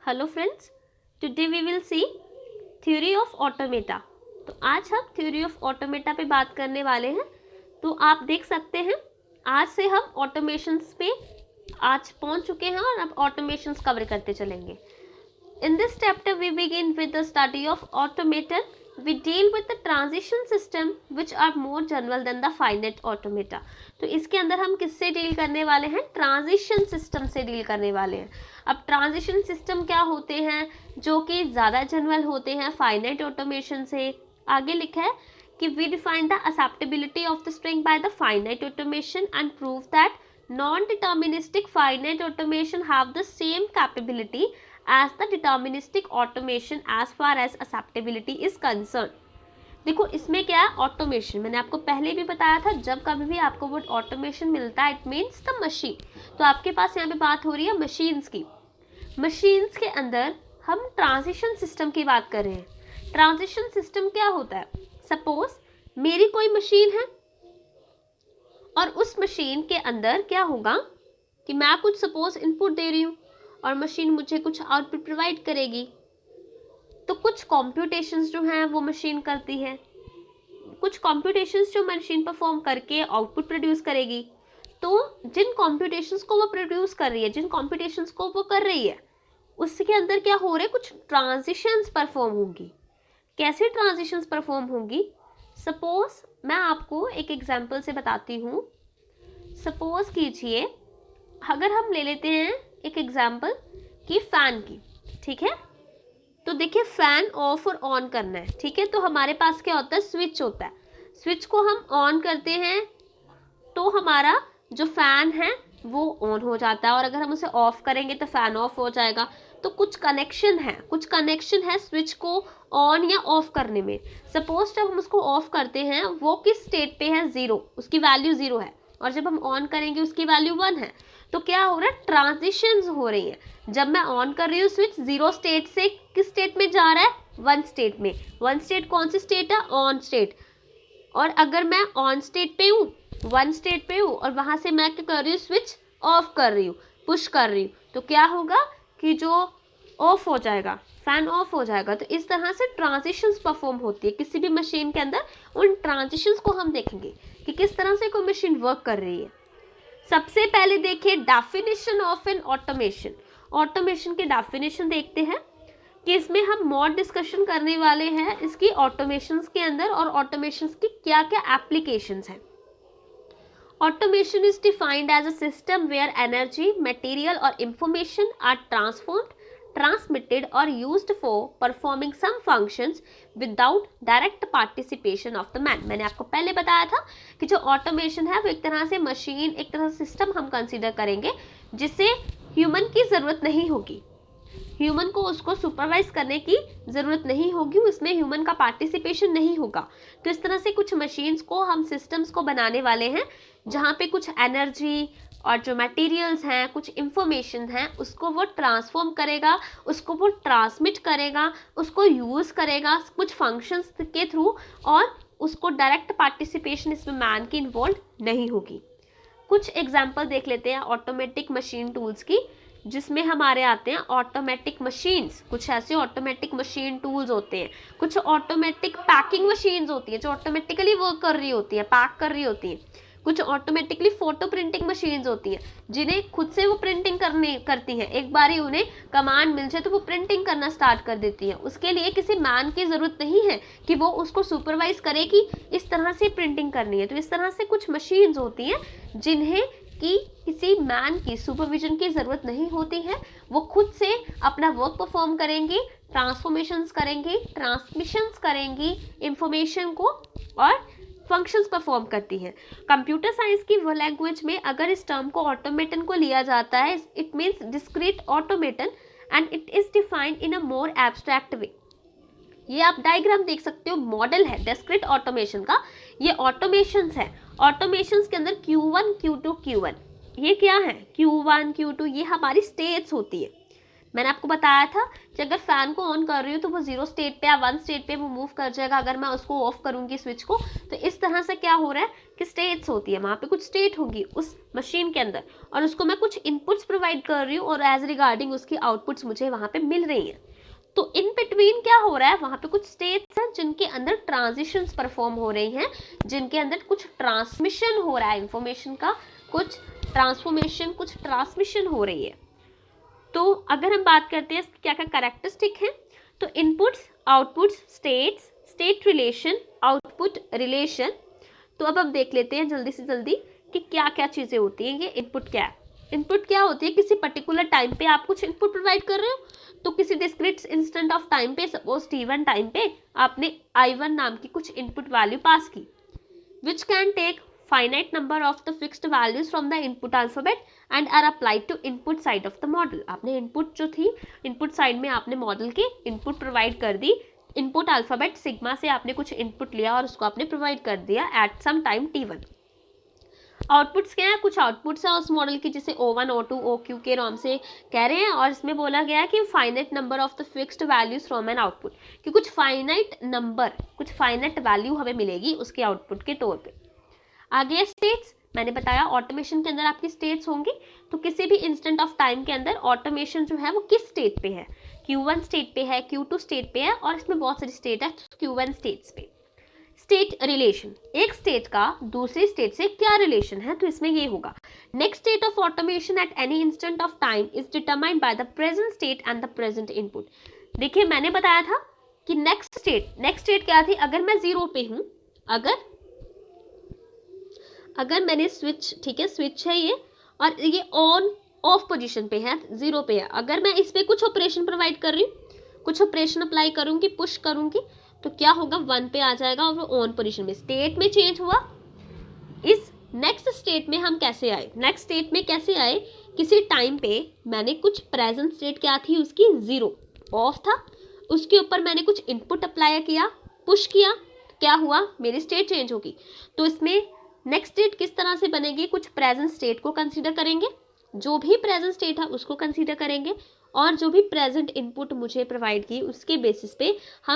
Hello friends, today we will see theory of automata. तो आज हम थ्योरी ऑफ ऑटोमेटा पे बात करने वाले हैं। तो आप देख सकते हैं आज से हम ऑटोमेशंस पे आज पहुंच चुके हैं और अब ऑटोमेशंस कवर करते चलेंगे। In this chapter we begin with the study of automaton. We deal with the transition system which are more general than the finite automata. तो इसके अंदर हम किससे डील करने वाले हैं? ट्रांजिशन सिस्टम से डील करने वाले हैं। अब ट्रांजिशन सिस्टम क्या होते हैं जो कि ज़्यादा जनरल होते हैं फाइनाइट ऑटोमेशन से। आगे लिखा है कि we define the acceptability of the string by the finite automation and prove that non-deterministic finite automation have the same capability as the deterministic automation as far as acceptability is concerned। देखो इसमें क्या है, automation मैंने आपको पहले भी बताया था, जब कभी भी आपको वर्ड ऑटोमेशन मिलता है इट मीन्स द मशीन। तो आपके पास यहाँ पे बात हो रही है मशीन्स की। मशीन्स के अंदर हम ट्रांजिशन सिस्टम की बात कर रहे हैं। ट्रांजिशन सिस्टम क्या होता है? सपोज मेरी कोई मशीन है और उस मशीन के अंदर क्या होगा कि मैं कुछ सपोज इनपुट दे रही हूँ और मशीन मुझे कुछ आउटपुट प्रोवाइड करेगी। तो कुछ कॉम्प्यूटेशंस जो हैं वो मशीन करती है, कुछ कॉम्प्यूटेशंस जो मशीन परफॉर्म करके आउटपुट प्रोड्यूस करेगी। तो जिन कॉम्प्यूटेशंस को वो प्रोड्यूस कर रही है, जिन कॉम्प्यूटेशंस को वो कर रही है, उसके अंदर क्या हो रहा है, कुछ ट्रांजिशंस परफॉर्म होंगी। कैसे ट्रांजिशंस परफॉर्म होंगी? सपोज मैं आपको एक एग्जाम्पल से बताती हूँ। सपोज कीजिए अगर हम ले लेते हैं एक एग्जाम्पल की फैन की, ठीक है। तो देखिए फैन ऑफ और ऑन करना है, ठीक है। तो हमारे पास क्या होता है, स्विच होता है। स्विच को हम ऑन करते हैं तो हमारा जो फैन है वो ऑन हो जाता है, और अगर हम उसे ऑफ करेंगे तो फैन ऑफ हो जाएगा। तो कुछ कनेक्शन है स्विच को ऑन या ऑफ करने में। सपोज जब हम उसको ऑफ करते हैं वो किस स्टेट पे है, 0, उसकी वैल्यू 0 है, और जब हम ऑन करेंगे उसकी वैल्यू 1 है। तो क्या हो रहा है, ट्रांजिशंस हो रही हैं। जब मैं ऑन कर रही हूँ स्विच, 0 स्टेट से किस स्टेट में जा रहा है, 1 स्टेट में। 1 स्टेट कौन सी स्टेट है, ऑन स्टेट। और अगर मैं ऑन स्टेट पे हूँ, 1 स्टेट पे हूँ, और वहां से मैं क्या कर रही हूँ, स्विच ऑफ कर रही हूँ, पुश कर रही हूँ, तो क्या होगा कि जो ऑफ हो जाएगा, फैन ऑफ हो जाएगा। तो इस तरह से ट्रांजिशंस परफॉर्म होती है किसी भी मशीन के अंदर। उन ट्रांजिशंस को हम देखेंगे कि किस तरह से कोई मशीन वर्क कर रही है। सबसे पहले देखिए definition of an automation. Automation की डेफिनेशन देखते हैं कि इसमें हम मोर डिस्कशन करने वाले हैं इसकी ऑटोमेशंस के अंदर, और ऑटोमेशंस की क्या क्या एप्लीकेशंस हैं। Automation is defined as a system where energy, material और information are transformed, transmitted or used for performing some functions without direct participation of the man। मैंने आपको पहले बताया था कि जो ऑटोमेशन है वो एक तरह से मशीन, एक तरह से सिस्टम हम कंसीडर करेंगे जिससे ह्यूमन की ज़रूरत नहीं होगी। ह्यूमन को उसको सुपरवाइज करने की ज़रूरत नहीं होगी, उसमें ह्यूमन का पार्टिसिपेशन नहीं होगा। तो इस तरह से कुछ मशीन्स को हम सिस्टम्स को बनाने वाले हैं जहाँ पे कुछ एनर्जी और जो मटेरियल्स हैं, कुछ इंफॉर्मेशन हैं, उसको वो ट्रांसफॉर्म करेगा, उसको वो ट्रांसमिट करेगा, उसको यूज़ करेगा कुछ फंक्शंस के थ्रू, और उसको डायरेक्ट पार्टिसिपेशन इसमें मैन की इन्वॉल्व नहीं होगी। कुछ एग्जांपल देख लेते हैं ऑटोमेटिक मशीन टूल्स की, जिसमें हमारे आते हैं ऑटोमेटिक मशीन्स। कुछ ऐसे ऑटोमेटिक मशीन टूल्स होते हैं, कुछ ऑटोमेटिक पैकिंग मशीन्स होती हैं जो ऑटोमेटिकली वर्क कर रही होती है, पैक कर रही होती हैं। कुछ ऑटोमेटिकली फोटो प्रिंटिंग मशीन्स होती हैं जिन्हें खुद से वो प्रिंटिंग करती हैं। एक बार ही उन्हें कमांड मिल जाए तो वो प्रिंटिंग करना स्टार्ट कर देती हैं। उसके लिए किसी मैन की ज़रूरत नहीं है कि वो उसको सुपरवाइज करे कि इस तरह से प्रिंटिंग करनी है। तो इस तरह से कुछ मशीन्स होती हैं जिन्हें कि किसी मैन की सुपरविजन की ज़रूरत नहीं होती है, वो खुद से अपना वर्क परफॉर्म करेंगी, ट्रांसफॉर्मेशंस करेंगी, ट्रांसमिशंस करेंगी इंफॉर्मेशन को, और फंक्शंस परफॉर्म करती हैं। कंप्यूटर साइंस की वो लैंग्वेज में अगर इस टर्म को ऑटोमेटन को लिया जाता है, it means discrete automaton and it is defined in a more abstract way. ये आप डायग्राम देख सकते हो, मॉडल है डिस्क्रीट ऑटोमेशन का। ये ऑटोमेशंस है। ऑटोमेशंस के अंदर Q1, Q2, Q1 ये क्या है, Q1, Q2 ये हमारी स्टेट्स होती है। मैंने आपको बताया था कि अगर फैन को ऑन कर रही हूँ तो वो 0 स्टेट पे या 1 स्टेट पे वो मूव कर जाएगा। अगर मैं उसको ऑफ करूँगी स्विच को, तो इस तरह से क्या हो रहा है कि स्टेट्स होती है, वहाँ पे कुछ स्टेट होगी उस मशीन के अंदर, और उसको मैं कुछ इनपुट्स प्रोवाइड कर रही हूँ और एज रिगार्डिंग उसकी आउटपुट्स मुझे वहाँ पे मिल रही हैं। तो इन बिटवीन क्या हो रहा है, वहाँ पे कुछ स्टेट्स हैं जिनके अंदर ट्रांजिशंस परफॉर्म हो रही हैं, जिनके अंदर कुछ ट्रांसमिशन हो रहा है इंफॉर्मेशन का, कुछ ट्रांसफॉर्मेशन, कुछ ट्रांसमिशन हो रही है। तो अगर हम बात करते हैं क्या क्या कैरेक्टरिस्टिक हैं, तो inputs, outputs, states, state relation, output relation. तो अब हम देख लेते हैं जल्दी से जल्दी कि क्या क्या चीज़ें होती हैं। ये इनपुट क्या है? इनपुट क्या होती है, किसी पर्टिकुलर टाइम पे आप कुछ इनपुट प्रोवाइड कर रहे हो, तो किसी डिस्क्रीट इंस्टेंट ऑफ टाइम पे, सपोज t1 टाइम पे आपने i1 नाम की कुछ इनपुट वैल्यू पास की, which can take finite number of the fixed values from the input alphabet and are applied to input side of the model। आपने input जो थी, इनपुट साइड में आपने मॉडल की इनपुट प्रोवाइड कर दी, input alphabet sigma से आपने कुछ इनपुट लिया और उसको आपने प्रोवाइड कर दिया at some time t1। Outputs क्या है, कुछ आउटपुट्स है उस मॉडल की, जिसे O1, O2, OQ के नाम से कह रहे हैं, और इसमें बोला गया है कि finite number of the fixed values from an output, कि कुछ फाइनाइट नंबर, कुछ फाइनाइट वैल्यू हमें मिलेगी उसके आउटपुट के तौर पे। आगे स्टेट्स, मैंने बताया ऑटोमेशन के अंदर आपकी स्टेट्स होंगी, तो किसी भी इंस्टेंट ऑफ टाइम के अंदर ऑटोमेशन जो है वो किस स्टेट पे है, Q1 स्टेट पे है, Q2 स्टेट पे है, और इसमें बहुत सारी स्टेट है Q1 स्टेट्स पे। स्टेट रिलेशन, एक स्टेट का दूसरी स्टेट से क्या रिलेशन है, तो इसमें ये होगा, next state of automation at any instant of time is determined by the present state and the present input. देखिए मैंने बताया था कि नेक्स्ट स्टेट क्या थी, अगर मैं 0 पे हूं, अगर मैंने स्विच, ठीक है स्विच है ये, और ये ऑन ऑफ पोजीशन पे है, 0 पे है, अगर मैं इस पे कुछ ऑपरेशन प्रोवाइड कर रही हूँ, कुछ ऑपरेशन अप्लाई करूंगी, पुश करूंगी, तो क्या होगा, 1 पे आ जाएगा और वो ऑन पोजीशन में, स्टेट में चेंज हुआ। इस नेक्स्ट स्टेट में हम कैसे आए, नेक्स्ट स्टेट में कैसे आए, किसी टाइम पे मैंने कुछ प्रेजेंट स्टेट क्या थी उसकी, 0 ऑफ था, उसके ऊपर मैंने कुछ इनपुट अप्लाई किया, पुश किया, क्या हुआ, मेरी स्टेट चेंज होगी। तो इसमें नेक्स्ट स्टेट किस तरह से बनेगी, कुछ प्रेजेंट स्टेट को कंसीडर करेंगे, जो भी प्रेजेंट स्टेट है उसको कंसीडर करेंगे, और जो भी प्रेजेंट इनपुट मुझे प्रोवाइड की उसके बेसिस पे हम